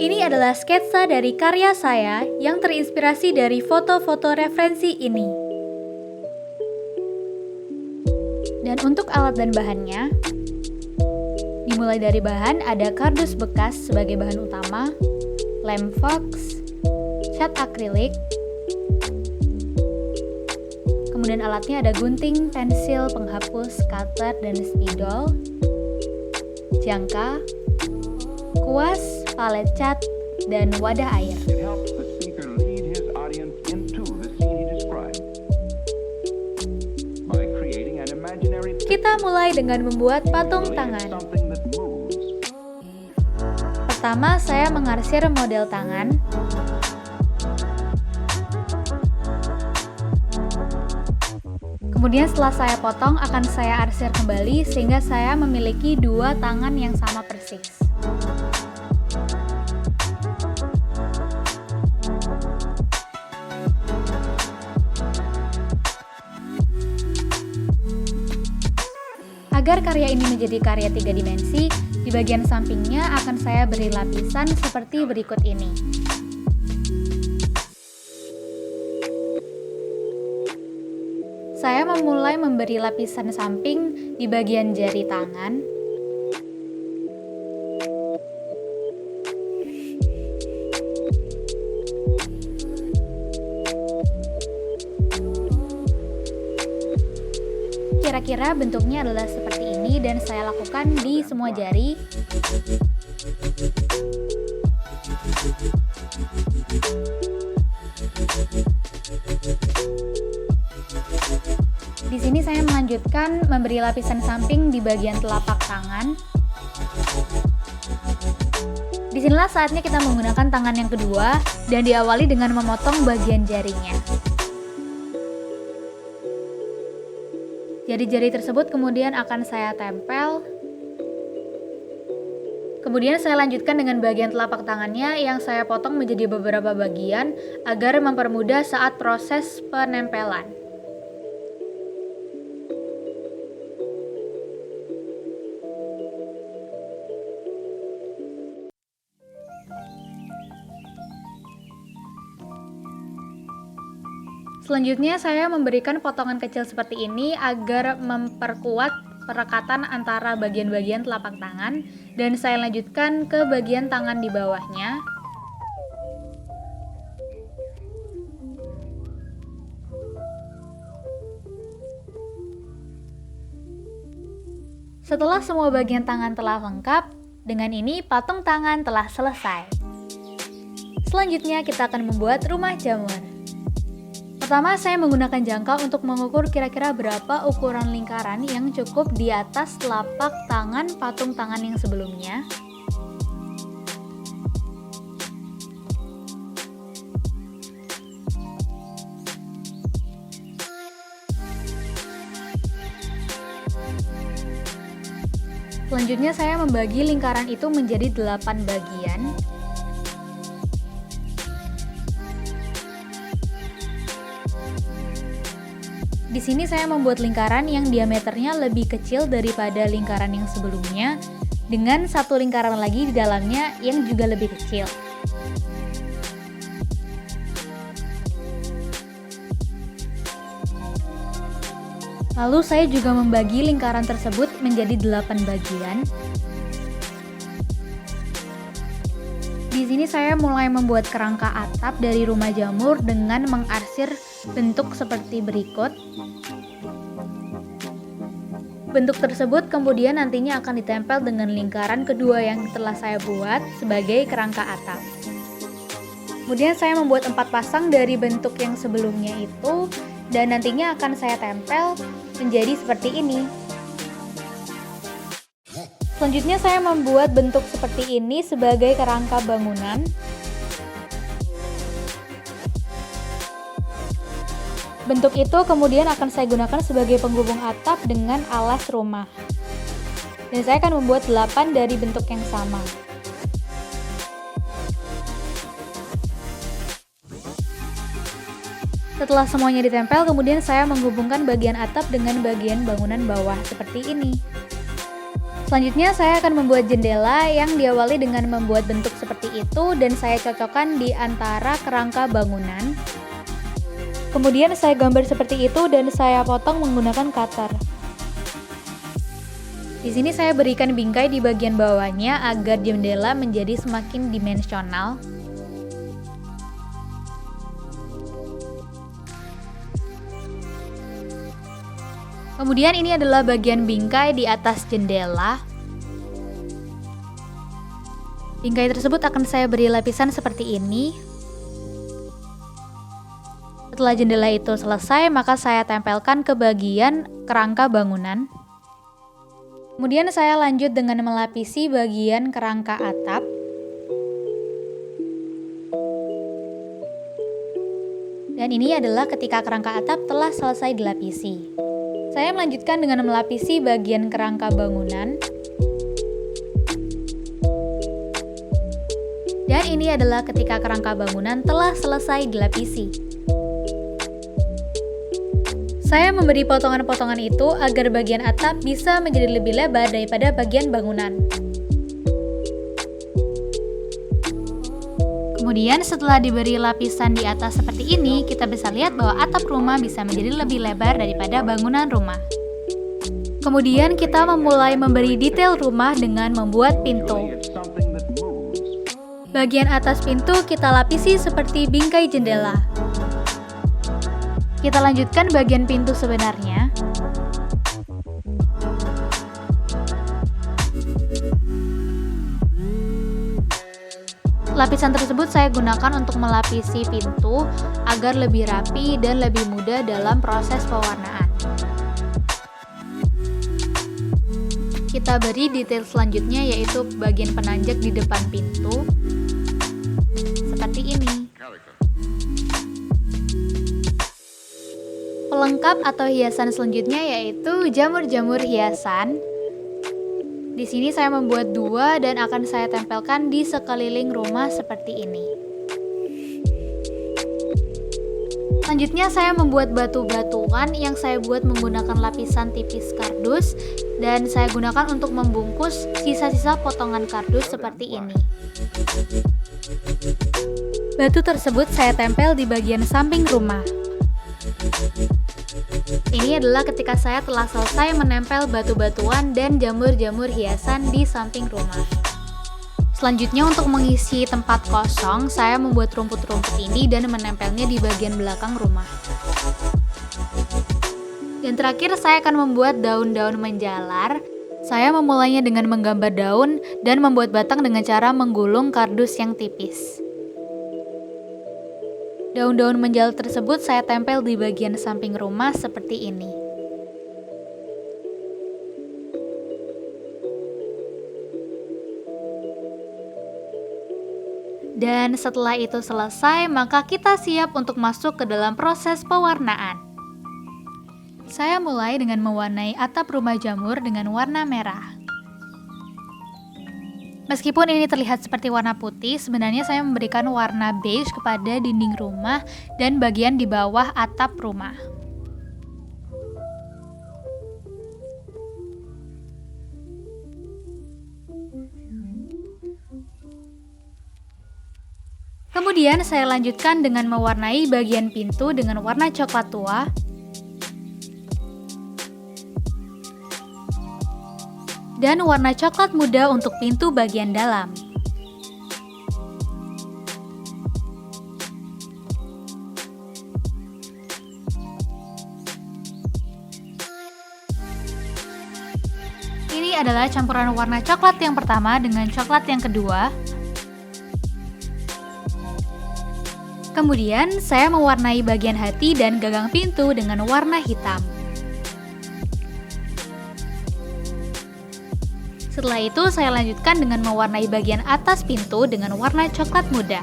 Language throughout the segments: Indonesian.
Ini adalah sketsa dari karya saya yang terinspirasi dari foto-foto referensi ini. Dan untuk alat dan bahannya, dimulai dari bahan ada kardus bekas sebagai bahan utama, lem fox, cat akrilik, kemudian alatnya ada gunting, pensil, penghapus, cutter, dan spidol, jangka, kuas, palet cat, dan wadah air. Kita mulai dengan membuat patung tangan. Pertama, saya mengarsir model tangan. Kemudian setelah saya potong, akan saya arsir kembali sehingga saya memiliki dua tangan yang sama persis. Agar karya ini menjadi karya 3 dimensi, di bagian sampingnya akan saya beri lapisan seperti berikut ini. Saya memulai memberi lapisan samping di bagian jari tangan. Kira-kira bentuknya adalah seperti ini dan saya lakukan di semua jari. Di sini saya melanjutkan memberi lapisan samping di bagian telapak tangan. Disinilah saatnya kita menggunakan tangan yang kedua dan diawali dengan memotong bagian jarinya. Jari-jari tersebut kemudian akan saya tempel. Kemudian saya lanjutkan dengan bagian telapak tangannya yang saya potong menjadi beberapa bagian agar mempermudah saat proses penempelan. Selanjutnya saya memberikan potongan kecil seperti ini agar memperkuat perekatan antara bagian-bagian telapak tangan dan saya lanjutkan ke bagian tangan di bawahnya. Setelah semua bagian tangan telah lengkap, dengan ini patung tangan telah selesai. Selanjutnya kita akan membuat rumah jamur. Pertama, saya menggunakan jangka untuk mengukur kira-kira berapa ukuran lingkaran yang cukup di atas telapak tangan patung tangan yang sebelumnya. Selanjutnya saya membagi lingkaran itu menjadi 8 bagian. Di sini saya membuat lingkaran yang diameternya lebih kecil daripada lingkaran yang sebelumnya, dengan satu lingkaran lagi di dalamnya yang juga lebih kecil. Lalu saya juga membagi lingkaran tersebut menjadi 8 bagian. Di sini saya mulai membuat kerangka atap dari rumah jamur dengan mengarsir bentuk seperti berikut. Bentuk tersebut kemudian nantinya akan ditempel dengan lingkaran kedua yang telah saya buat sebagai kerangka atap. Kemudian saya membuat 4 pasang dari bentuk yang sebelumnya itu dan nantinya akan saya tempel menjadi seperti ini. Selanjutnya saya membuat bentuk seperti ini sebagai kerangka bangunan. Bentuk itu kemudian akan saya gunakan sebagai penghubung atap dengan alas rumah. Dan saya akan membuat 8 dari bentuk yang sama. Setelah semuanya ditempel, kemudian saya menghubungkan bagian atap dengan bagian bangunan bawah seperti ini. Selanjutnya saya akan membuat jendela yang diawali dengan membuat bentuk seperti itu dan saya cocokkan di antara kerangka bangunan. Kemudian saya gambar seperti itu dan saya potong menggunakan cutter. Di sini saya berikan bingkai di bagian bawahnya agar jendela menjadi semakin dimensional. Kemudian ini adalah bagian bingkai di atas jendela. Bingkai tersebut akan saya beri lapisan seperti ini. Setelah jendela itu selesai, maka saya tempelkan ke bagian kerangka bangunan. Kemudian saya lanjut dengan melapisi bagian kerangka atap. Dan ini adalah ketika kerangka atap telah selesai dilapisi. Saya melanjutkan dengan melapisi bagian kerangka bangunan. Dan ini adalah ketika kerangka bangunan telah selesai dilapisi. Saya memberi potongan-potongan itu agar bagian atap bisa menjadi lebih lebar daripada bagian bangunan. Kemudian setelah diberi lapisan di atas seperti ini, kita bisa lihat bahwa atap rumah bisa menjadi lebih lebar daripada bangunan rumah. Kemudian kita memulai memberi detail rumah dengan membuat pintu. Bagian atas pintu kita lapisi seperti bingkai jendela. Kita lanjutkan bagian pintu sebenarnya. Lapisan tersebut saya gunakan untuk melapisi pintu agar lebih rapi dan lebih mudah dalam proses pewarnaan. Kita beri detail selanjutnya yaitu bagian penanjak di depan pintu. Seperti ini. Pelengkap atau hiasan selanjutnya yaitu jamur-jamur hiasan. Di sini saya membuat 2 dan akan saya tempelkan di sekeliling rumah seperti ini. Selanjutnya saya membuat batu-batuan yang saya buat menggunakan lapisan tipis kardus dan saya gunakan untuk membungkus sisa-sisa potongan kardus seperti ini. Batu tersebut saya tempel di bagian samping rumah. Ini adalah ketika saya telah selesai menempel batu-batuan dan jamur-jamur hiasan di samping rumah. Selanjutnya untuk mengisi tempat kosong, saya membuat rumput-rumput ini dan menempelnya di bagian belakang rumah. Dan terakhir saya akan membuat daun-daun menjalar. Saya memulainya dengan menggambar daun dan membuat batang dengan cara menggulung kardus yang tipis. Daun-daun menjalar tersebut saya tempel di bagian samping rumah seperti ini. Dan setelah itu selesai, maka kita siap untuk masuk ke dalam proses pewarnaan. Saya mulai dengan mewarnai atap rumah jamur dengan warna merah. Meskipun ini terlihat seperti warna putih, sebenarnya saya memberikan warna beige kepada dinding rumah dan bagian di bawah atap rumah. Kemudian saya lanjutkan dengan mewarnai bagian pintu dengan warna coklat tua. Dan warna coklat muda untuk pintu bagian dalam. Ini adalah campuran warna coklat yang pertama dengan coklat yang kedua. Kemudian saya mewarnai bagian hati dan gagang pintu dengan warna hitam. Setelah itu saya lanjutkan dengan mewarnai bagian atas pintu dengan warna coklat muda.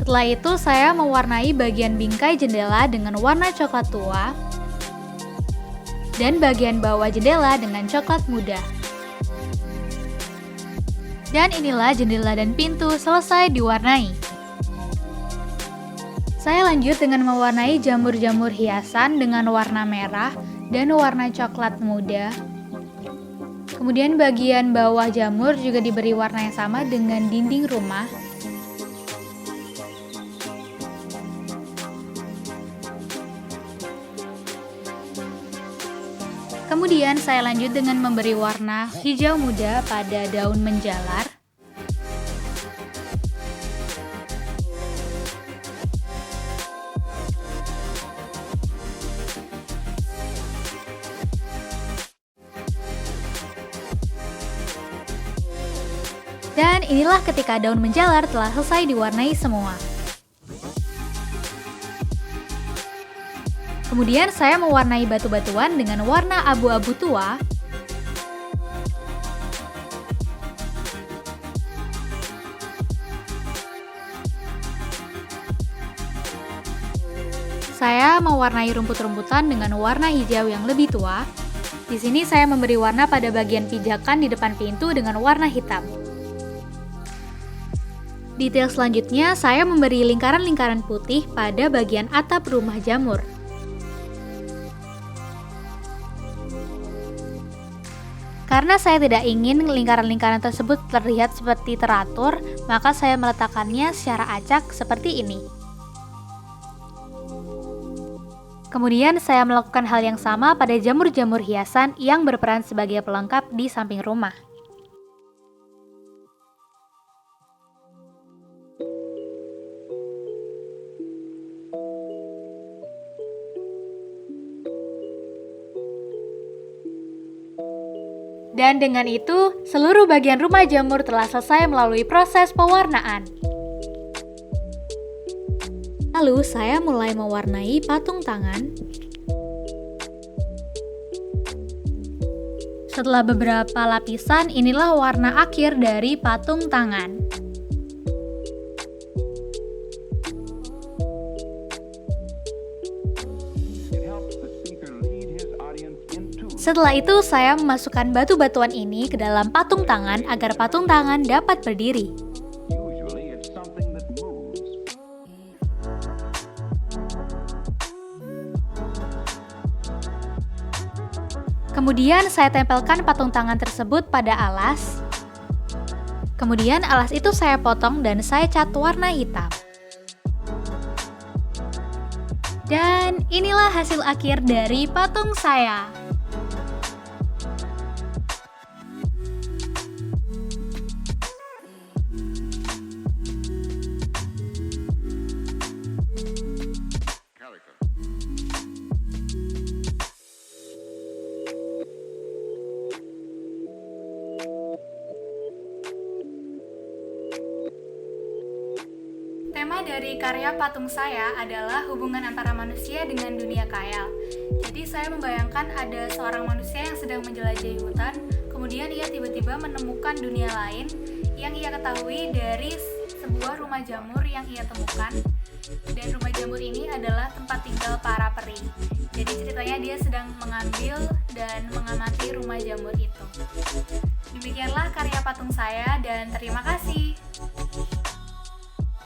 Setelah itu saya mewarnai bagian bingkai jendela dengan warna coklat tua dan bagian bawah jendela dengan coklat muda. Dan inilah jendela dan pintu selesai diwarnai. Saya lanjut dengan mewarnai jamur-jamur hiasan dengan warna merah dan warna coklat muda. Kemudian bagian bawah jamur juga diberi warna yang sama dengan dinding rumah. Kemudian saya lanjut dengan memberi warna hijau muda pada daun menjalar. Dan inilah ketika daun menjalar telah selesai diwarnai semua. Kemudian saya mewarnai batu-batuan dengan warna abu-abu tua. Saya mewarnai rumput-rumputan dengan warna hijau yang lebih tua. Di sini saya memberi warna pada bagian pijakan di depan pintu dengan warna hitam. Detail selanjutnya, saya memberi lingkaran-lingkaran putih pada bagian atap rumah jamur. Karena saya tidak ingin lingkaran-lingkaran tersebut terlihat seperti teratur, maka saya meletakkannya secara acak seperti ini. Kemudian saya melakukan hal yang sama pada jamur-jamur hiasan yang berperan sebagai pelengkap di samping rumah. Dan dengan itu, seluruh bagian rumah jamur telah selesai melalui proses pewarnaan. Lalu, saya mulai mewarnai patung tangan. Setelah beberapa lapisan, inilah warna akhir dari patung tangan. Setelah itu, saya memasukkan batu-batuan ini ke dalam patung tangan agar patung tangan dapat berdiri. Kemudian saya tempelkan patung tangan tersebut pada alas. Kemudian alas itu saya potong dan saya cat warna hitam. Dan inilah hasil akhir dari patung saya. Tema dari karya patung saya adalah hubungan antara manusia dengan dunia khayal. Jadi saya membayangkan ada seorang manusia yang sedang menjelajahi hutan, kemudian ia tiba-tiba menemukan dunia lain yang ia ketahui dari sebuah rumah jamur yang ia temukan. Dan rumah jamur ini adalah tempat tinggal para peri. Jadi ceritanya dia sedang mengambil dan mengamati rumah jamur itu. Demikianlah karya patung saya dan terima kasih.